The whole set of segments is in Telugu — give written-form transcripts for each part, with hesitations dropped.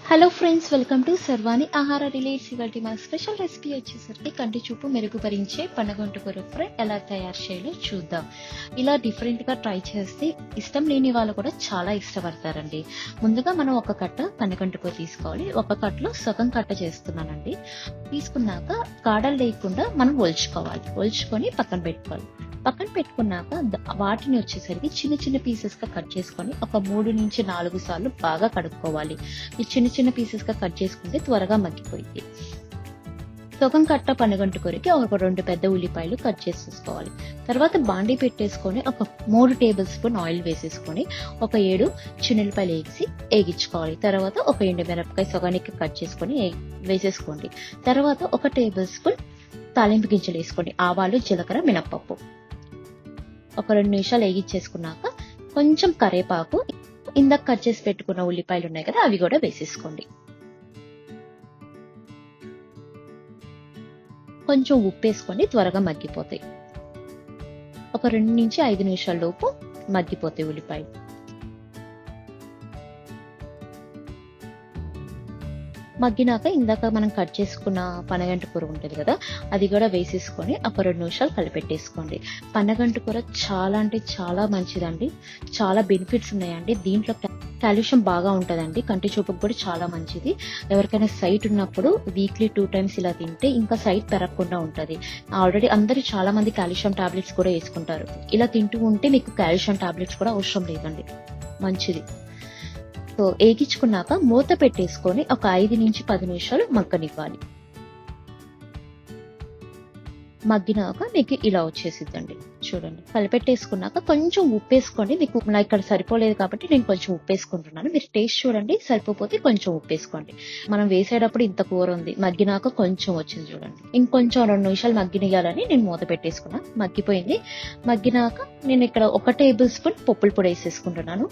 హలో ఫ్రెండ్స్, వెల్కమ్ టు సర్వాణి ఆహార రిలేట్స్. ఇవాళ మా స్పెషల్ రెసిపీ వచ్చేసరికి కంటి చూపు మెరుగుపరిచే పనగొంటు కూర ఫ్రై ఎలా తయారు చేయాలో చూద్దాం. ఇలా డిఫరెంట్గా ట్రై చేస్తే ఇష్టం లేని వాళ్ళు కూడా చాలా ఇష్టపడతారండి. ముందుగా మనం ఒక కట్ట పనగొంటు కూర తీసుకోవాలి. ఒక కట్టలో సగం కట్ట చేస్తున్నానండి. తీసుకున్నాక కాడలు లేకుండా మనం ఒలుచుకొని పక్కన పెట్టుకోవాలి. పక్కన పెట్టుకున్నాక వాటిని వచ్చేసరికి చిన్న చిన్న పీసెస్ గా కట్ చేసుకొని ఒక 3 నుంచి 4 సార్లు బాగా కడుక్కోవాలి. ఈ చిన్న చిన్న పీసెస్ గా కట్ చేసుకుంటే త్వరగా మగ్గిపోయింది. సగం కట్ట పనగంటు కూరకి ఒక 2 పెద్ద ఉల్లిపాయలు కట్ చేసేసుకోవాలి. తర్వాత బాండీ పెట్టేసుకొని ఒక 3 టేబుల్ స్పూన్ ఆయిల్ వేసేసుకొని ఒక 7 చిన్నులపాయలు వేగించుకోవాలి. తర్వాత ఒక ఎండుమిరపకాయ సగానికి కట్ చేసుకొని వేసేసుకోండి. తర్వాత ఒక టేబుల్ స్పూన్ తాలింపు గింజలు వేసుకోండి. ఆవాలు, జీలకర్ర, మినప్పప్పు ఒక 2 నిమిషాలు వేగించేసుకున్నాక కొంచెం కరివేపాకు, ఇందాక కట్ చేసి పెట్టుకున్న ఉల్లిపాయలు ఉన్నాయి కదా, అవి కూడా వేసేసుకోండి. కొంచెం ఉప్పు వేసుకోండి, త్వరగా మగ్గిపోతాయి. ఒక 2 నుంచి 5 నిమిషాల లోపు మగ్గిపోతాయి ఉల్లిపాయలు. మగ్గినాక ఇందాక మనం కట్ చేసుకున్న పనగంటు కూర ఉంటుంది కదా, అది కూడా వేసేసుకొని ఒక 2 నిమిషాలు కలిపెట్టేసుకోండి. పనగంటు కూర చాలా అంటే చాలా మంచిదండి. చాలా బెనిఫిట్స్ ఉన్నాయండి. దీంట్లో కాల్షియం బాగా ఉంటుందండి. కంటి చూపుకు కూడా చాలా మంచిది. ఎవరికైనా సైట్ ఉన్నప్పుడు వీక్లీ 2 టైమ్స్ ఇలా తింటే ఇంకా సైట్ పెరగకుండా ఉంటుంది. ఆల్రెడీ అందరూ చాలా మంది కాల్షియం టాబ్లెట్స్ కూడా వేసుకుంటారు. ఇలా తింటూ ఉంటే మీకు కాల్షియం టాబ్లెట్స్ కూడా అవసరం లేదండి. మంచిది. సో వేగించుకున్నాక మూత పెట్టేసుకొని ఒక 5 నుంచి 10 నిమిషాలు మగ్గనివ్వాలి. మగ్గినాక మీకు ఇలా వచ్చేసిద్దండి. చూడండి, కలిపెట్టేసుకున్నాక కొంచెం ఉప్పు వేసుకోండి. మీకు నా ఇక్కడ సరిపోలేదు కాబట్టి నేను కొంచెం ఉప్పు వేసుకుంటున్నాను. మీరు టేస్ట్ చూడండి, సరిపోతే కొంచెం ఉప్పు వేసుకోండి. మనం వేసేటప్పుడు ఇంత కూర ఉంది, మగ్గినాక కొంచెం వచ్చింది చూడండి. ఇంకొంచెం 2 నిమిషాలు మగ్గినియాలని నేను మూత పెట్టేసుకున్నా. మగ్గిపోయింది. మగ్గినాక నేను ఇక్కడ 1 టేబుల్ స్పూన్ పప్పుల పొడి వేసేసుకుంటున్నాను.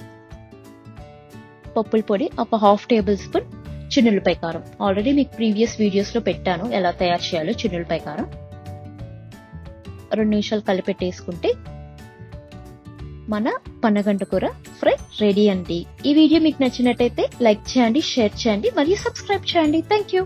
పప్పుల పొడి ఒక 1/2 టేబుల్ స్పూన్ చిన్నులపాయ కారం. ఆల్రెడీ మీకు ప్రీవియస్ వీడియోస్ లో పెట్టాను ఎలా తయారు చేయాలో చిన్నులపాయ కారం. 2 నిమిషాలు కలిపెట్టేసుకుంటే మన పనగంటు కూర ఫ్రై రెడీ అండి. ఈ వీడియో మీకు నచ్చినట్టయితే లైక్ చేయండి, షేర్ చేయండి మరియు సబ్స్క్రైబ్ చేయండి. Thank you.